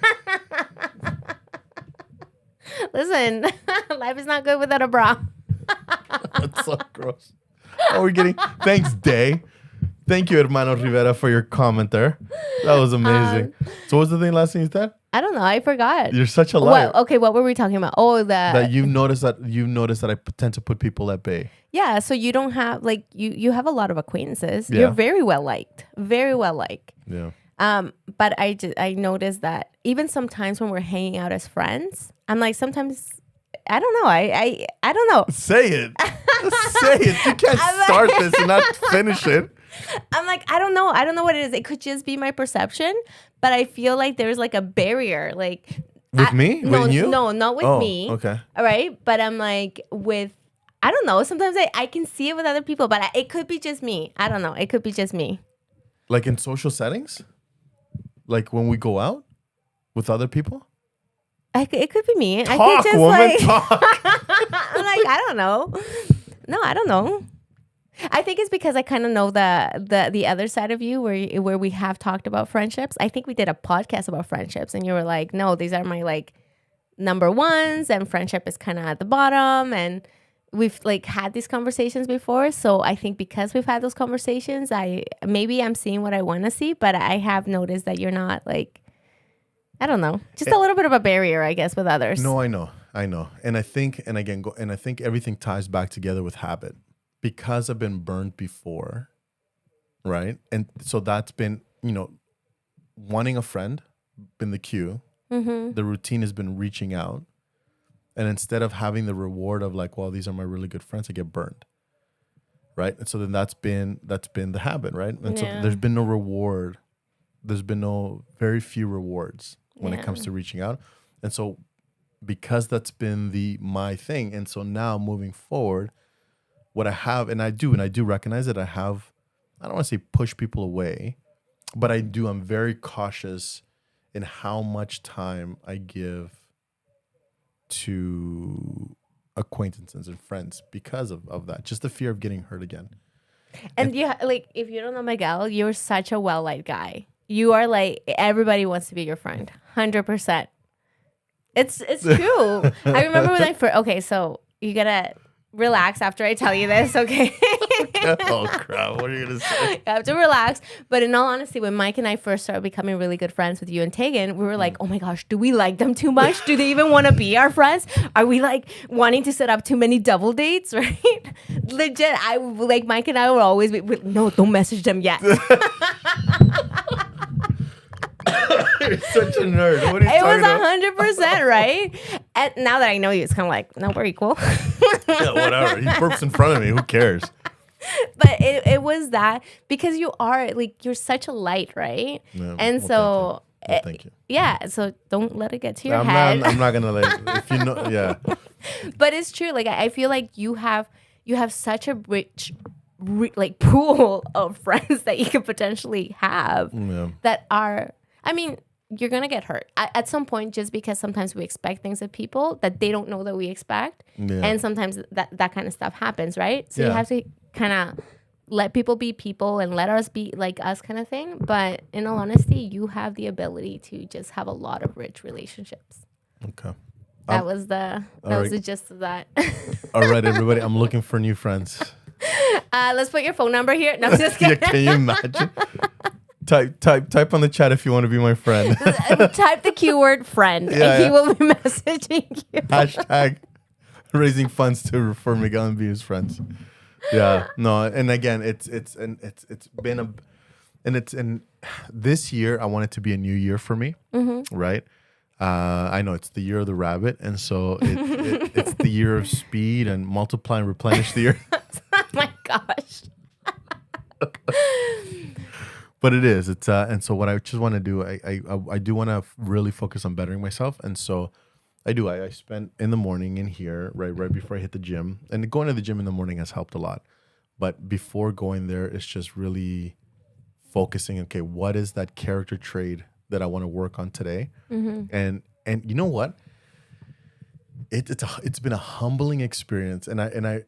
Listen, life is not good without a bra. That's so gross. Oh, we're getting... Thanks, Day. Thank you, Hermano Rivera, for your comment there. That was amazing. So what's the last thing you said? I don't know. I forgot. You're such a liar. Okay, what were we talking about? Oh, that you've noticed that I tend to put people at bay. Yeah, so you don't have like you have a lot of acquaintances. Yeah. You're very well liked. Very well liked. Yeah. But I noticed that even sometimes when we're hanging out as friends, I'm like sometimes I don't know. I don't know. Say it. Say it. You can't start this and not finish it. I'm like, I don't know. I don't know what it is. It could just be my perception, but I feel like there's like a barrier. Like with me? No, with you? No, not with me. Okay. All right. But I'm like I don't know. Sometimes I can see it with other people, but it could be just me. I don't know. It could be just me. Like in social settings? Like when we go out with other people? It could be me. Talk, I could just woman, talk. I'm like, I don't know. No, I don't know. I think it's because I kind of know the other side of you where we have talked about friendships. I think we did a podcast about friendships and you were like, no, these are my like number ones and friendship is kind of at the bottom, and we've like had these conversations before. So I think because we've had those conversations, I'm seeing what I want to see, but I have noticed that you're not like, I don't know, just a little bit of a barrier, I guess, with others. No, I know. And I think, I think everything ties back together with habit. Because I've been burned before, right? And so that's been, wanting a friend, been the cue. Mm-hmm. The routine has been reaching out. And instead of having the reward of like, well, these are my really good friends, I get burned, right? And so then that's been the habit, right? And so there's been no reward. There's been very few rewards when it comes to reaching out. And so because that's been my thing. And so now moving forward, what I have, and I do recognize that I don't want to say push people away, but I'm very cautious in how much time I give to acquaintances and friends because of that. Just the fear of getting hurt again. And you like, if you don't know Miguel, you're such a well-liked guy. You are like, everybody wants to be your friend. 100%. It's true. I remember when I first, okay, so you gotta relax after I tell you this, okay? Oh crap, what are you gonna say? You have to relax. But in all honesty, when Mike and I first started becoming really good friends with you and Tegan, we were like, oh my gosh, do we like them too much? Do they even want to be our friends? Are we like wanting to set up too many double dates, right? Legit, Mike and I will always be, no, don't message them yet. You're such a nerd. What are you It talking was about? 100%, right? And now that I know you, it's kind of like, no, we're equal. Yeah, whatever. He burps in front of me. Who cares? But it was that because you are like, you're such a light, right? Yeah, And well, so, thank you. yeah, so don't let it get to your I'm head. not gonna if you know. Yeah. But it's true. Like, I feel like you have such a rich, like, pool of friends that you could potentially have Yeah. that are, I mean, you're going to get hurt at some point, just because sometimes we expect things of people that they don't know that we expect. Yeah. And sometimes that kind of stuff happens, right? So you Yeah. have to kind of let people be people and let us be like us kind of thing. But in all honesty, you have the ability to just have a lot of rich relationships. Okay. That was the right. gist of that. All right, everybody. I'm looking for new friends. Let's put your phone number here. No, I'm just Yeah, kidding. can you imagine? Type on the chat if you want to be my friend. Type the keyword friend, Yeah, and he yeah. will be messaging you. Hashtag raising funds for Miguel and be his friends. Yeah, no, and again, it's been this year I want it to be a new year for me, right? I know it's the year of the rabbit, and so it's the year of speed and multiply and replenish the year. Oh my gosh. But it is. It's and so what I just want to do, I do want to really focus on bettering myself, and so I do. I spend in the morning in here right before I hit the gym, and going to the gym in the morning has helped a lot. But before going there, it's just really focusing. Okay, what is that character trait that I want to work on today? And you know what? It's been a humbling experience, and I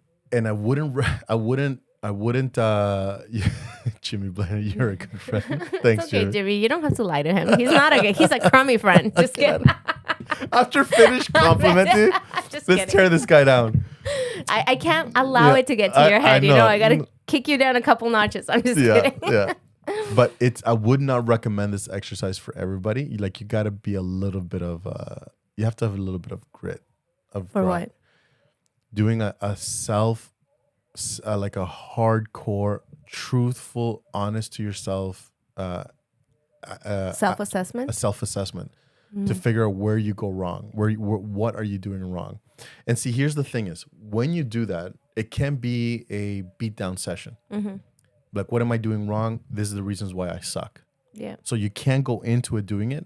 wouldn't. Jimmy Blaine, you're a good friend. Thanks, It's okay, Jimmy. Jimmy. You don't have to lie to him. He's a crummy friend. Just kidding. After finish complimenting, Just let's kidding. tear this guy down. I can't allow Yeah, it to get to your head. I You know, know. I gotta kick you down a couple notches. I'm just Yeah, kidding. yeah. But I would not recommend this exercise for everybody. You gotta be a little bit of you have to have a little bit of grit. For what? Doing a self, like a hardcore, truthful, honest to yourself, Self-assessment. a self-assessment to figure out where you go wrong, what are you doing wrong. And see, here's the thing is, when you do that, it can be a beat down session. Like, what am I doing wrong? This is the reasons why I suck. Yeah. So you can't go into it doing it.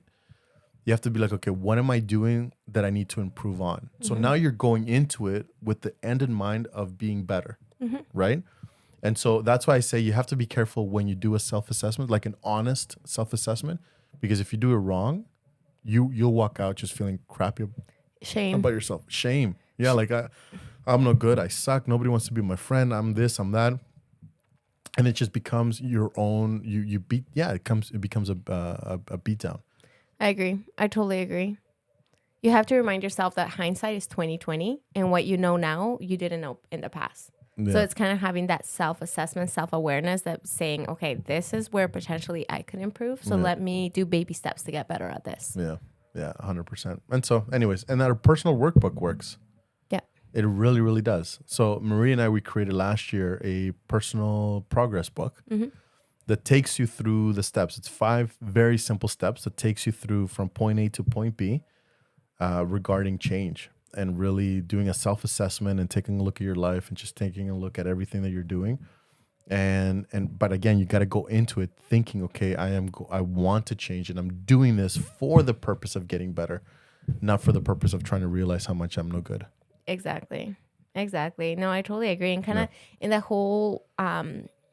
You have to be like, okay, what am I doing that I need to improve on? So now you're going into it with the end in mind of being better, right? And so that's why I say you have to be careful when you do a self-assessment, like an honest self-assessment, because if you do it wrong, you'll walk out just feeling crappy Shame. about yourself. Shame. Yeah, like I'm no good. I suck. Nobody wants to be my friend. I'm this, I'm that. And it just becomes your own, you beat, yeah, it becomes a beat down. I agree. I totally agree. You have to remind yourself that hindsight is 20/20, and what you know now, you didn't know in the past. Yeah. So it's kind of having that self-assessment, self-awareness, that saying, okay, this is where potentially I could improve. So let me do baby steps to get better at this. Yeah, 100%. And so, anyways, and that our personal workbook works. Yeah. It really, really does. So Marie and I, we created last year a personal progress book that takes you through the steps. It's 5 very simple steps that takes you through from point A to point B regarding change, and really doing a self-assessment and taking a look at your life and just taking a look at everything that you're doing. But again, you got to go into it thinking, okay, I want to change, and I'm doing this for the purpose of getting better. not for the purpose of trying to realize how much I'm no good. Exactly. No, I totally agree. And kind of in the whole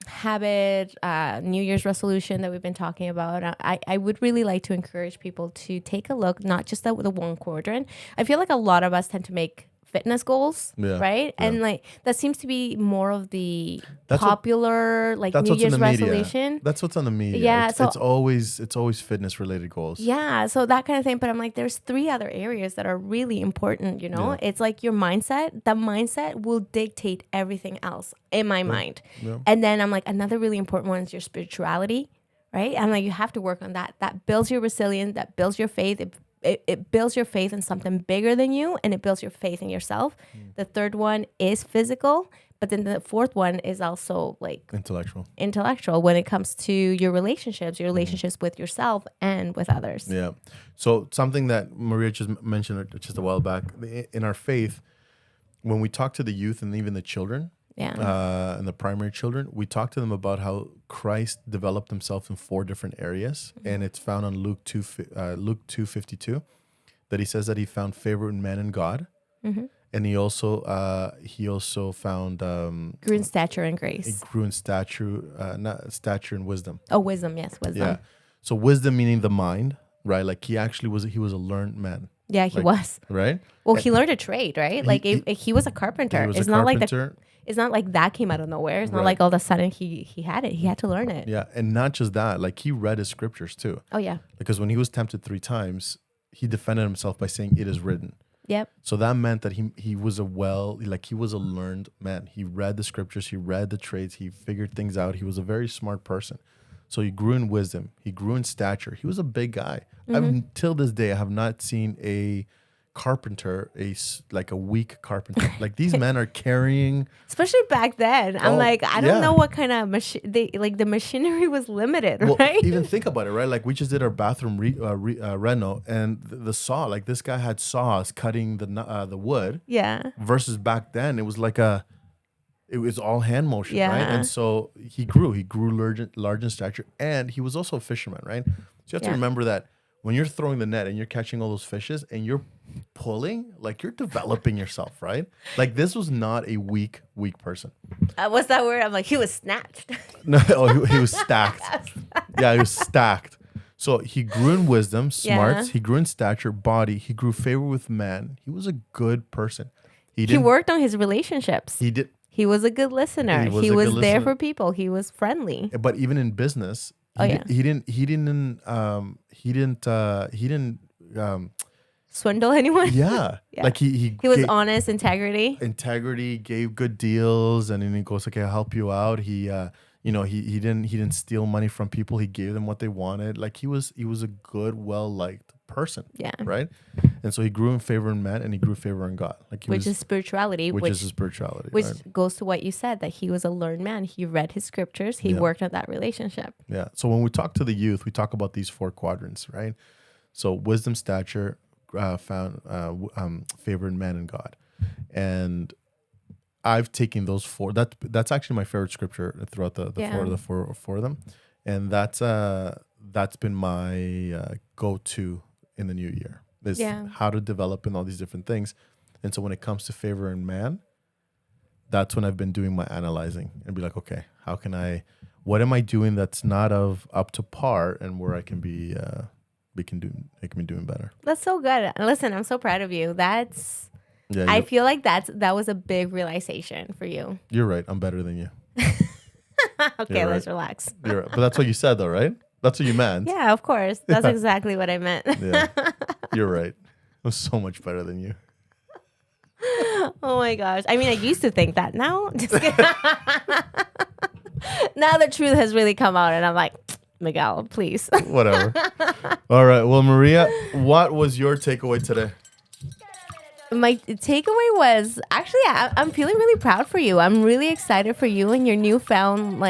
habit, New Year's resolution that we've been talking about, I would really like to encourage people to take a look, not just at the one quadrant. I feel like a lot of us tend to make fitness goals, right? Yeah. And like that seems to be more of the That's popular like That's New what's in Year's the media. resolution. That's what's on the media. Yeah, it's, so- it's always fitness related goals. Yeah, so that kind of thing. But I'm like, there's 3 other areas that are really important, you know? It's like your mindset. The mindset will dictate everything else in my mind. Yeah. And then I'm like, another really important one is your spirituality, right? I'm like, you have to work on that. That builds your resilience, that builds your faith. It builds your faith in something bigger than you, and it builds your faith in yourself. The third one is physical, but then the fourth one is also like intellectual when it comes to your relationships with yourself and with others. Yeah. So something that Maria just mentioned just a while back, in our faith, when we talk to the youth and even the children, and the primary children, we talk to them about how Christ developed himself in 4 different areas, and it's found on Luke 2:52, that he says that he found favor in man and God, and he also found grew in stature and grace. He grew in stature and wisdom. Oh, wisdom, yes, wisdom. Yeah. So wisdom meaning the mind, right? Like he was a learned man. Yeah, he was. Right? Well, he learned a trade, right? Like he was a carpenter. It's not like that came out of nowhere. It's not like all of a sudden he had it. He had to learn it. Yeah, and not just that, like he read his scriptures too. Oh yeah. Because when he was tempted 3 times, he defended himself by saying, "It is written." Yep. So that meant that he was a learned man. He read the scriptures, he read the trades, he figured things out. He was a very smart person. So he grew in wisdom, he grew in stature. He was a big guy. Till this day, I have not seen a carpenter, a weak carpenter. Like these men are carrying, especially back then. I'm like, I don't know what kind of machine. The machinery was limited, right? Even think about it, right? Like we just did our bathroom reno, and the saw. Like this guy had saws cutting the wood. Yeah. Versus back then, it was it was all hand motion, Yeah. right? And so he grew large in stature, and he was also a fisherman, right? So you have to remember that when you're throwing the net and you're catching all those fishes and you're pulling, like you're developing yourself, right? Like this was not a weak person. What's that word? I'm like, he was snatched. No, he was stacked. Yeah, he was stacked. So he grew in wisdom, smarts. He grew in stature, body. He grew favor with man. He was a good person. He worked on his relationships. He did. He was a good listener. He was there for people. He was friendly. But even in business, he didn't swindle anyone. Yeah. Like he was honest, integrity, gave good deals, and then he goes, okay, I'll help you out. He didn't steal money from people. He gave them what they wanted. Like he was a good, well-liked person. Yeah. Right. And so he grew in favor in man, and he grew favor in God. Which is spirituality. Which goes to what you said, that he was a learned man. He read his scriptures. He worked on that relationship. Yeah. So when we talk to the youth, we talk about these 4 quadrants, right? So wisdom, stature, found favor in man and God. And I've taken those 4. That's actually my favorite scripture throughout the four of them. And that's been my go-to in the new year, is how to develop in all these different things. And so when it comes to favor in man, that's when I've been doing my analyzing and be like, okay, what am I doing that's not up to par, and where I can be doing better. That's so good. Listen, I'm so proud of you. I feel like that was a big realization for you. You're right. I'm better than you. Okay, let's relax. You're right. But that's what you said though, right? That's what you meant. Yeah, of course. That's exactly what I meant. Yeah. You're right. I'm so much better than you. Oh my gosh. I mean, I used to think that. Now, just kidding. Now the truth has really come out, and I'm like, Miguel, please. Whatever. All right. Well, Maria, what was your takeaway today? My takeaway was actually, I'm feeling really proud for you. I'm really excited for you and your newfound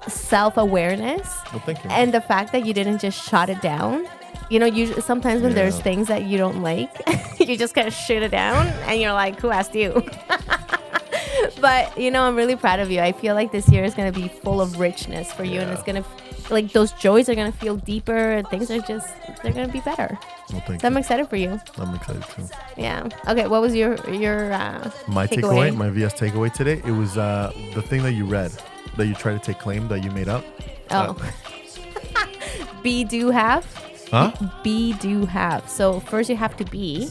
self-awareness. Well, thank you. And the fact that you didn't just shut it down. You know, usually sometimes when there's things that you don't like, you just kind of shut it down, and you're like, who asked you? But I'm really proud of you. I feel like this year is gonna be full of richness for you, and it's gonna like those joys are gonna feel deeper. And things are they're gonna be better. Well, thank So I'm you. excited for you. I'm excited too. Yeah. Okay. What was your My takeaway, my VS takeaway today, it was the thing that you read, that you tried to take claim, that you made up. Oh. Be, do, have. Huh? Be, do, have. So first you have to be,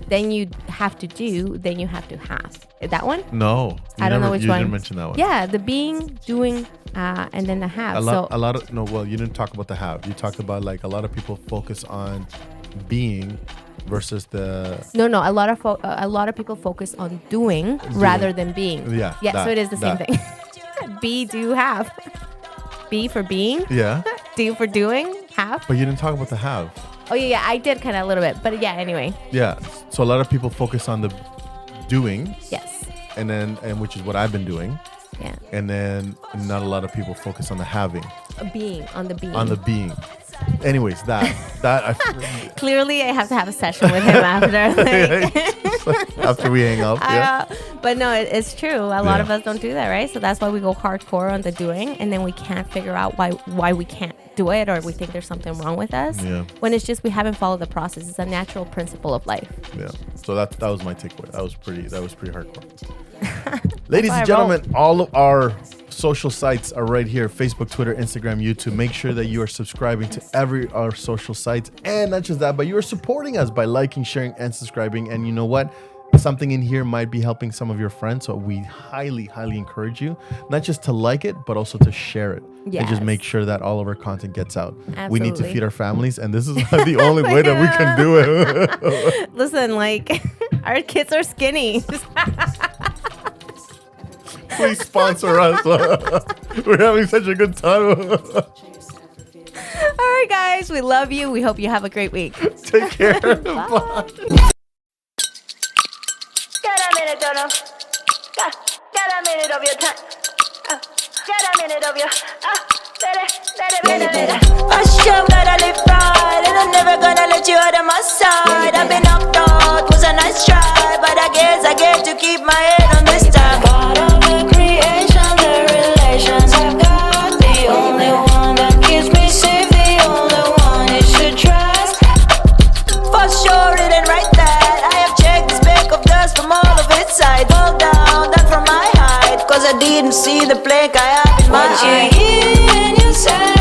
then you have to do, then you have to have. That one? No. I don't know which you one. You didn't mention that one. Yeah, the being, doing, and then the have. A lot of no. Well, you didn't talk about the have. You talked about like a lot of people focus on being versus the. No. A lot of people focus on doing rather than being. Yeah. Yeah. So it is the same thing. Be, do, have. Be for being. Yeah. Do for doing. Have. But you didn't talk about the have. Oh yeah. I did kind of a little bit, but yeah. Anyway. Yeah. So a lot of people focus on the doing. Yes. And which is what I've been doing. Yeah. And then not a lot of people focus on the having. Being on the being. On the being. Anyways, that Clearly, I have to have a session with him after. Like, after we hang up. Yeah. But no, it's true. A lot of us don't do that, right? So that's why we go hardcore on the doing, and then we can't figure out why we can't do it, or we think there's something wrong with us. Yeah. When it's just we haven't followed the process. It's a natural principle of life. Yeah. So that was my takeaway. That was pretty hardcore. Ladies why I and gentlemen, all of our social sites are right here: Facebook, Twitter, Instagram, YouTube. Make sure that you are subscribing to our social sites, and not just that, but you are supporting us by liking, sharing, and subscribing. And you know what? Something in here might be helping some of your friends, so we highly encourage you not just to like it, but also to share it. And just Yes. make sure that all of our content gets out. We need to Absolutely. feed our families, and this is the only way that we can do it. Listen, like our kids are skinny. Please sponsor us. We're having such a good time. All right, guys, we love you. We hope you have a great week. Take care. Bye. Get a minute, don't know. Get a minute of your time. Get a minute of your. Let it. Hush, you gotta live right, and I'm never gonna let you out of my side. I've been knocked out, was a nice try, but I guess I get to keep my head on this time. God of the creation, the relations I've got, the only one that keeps me safe, the only one you should trust. For sure, it ain't right that I have checked the speck of dust from all of its side. Fall down, that from my height, cause I didn't see the plank I have in my eye. What you hear in your side.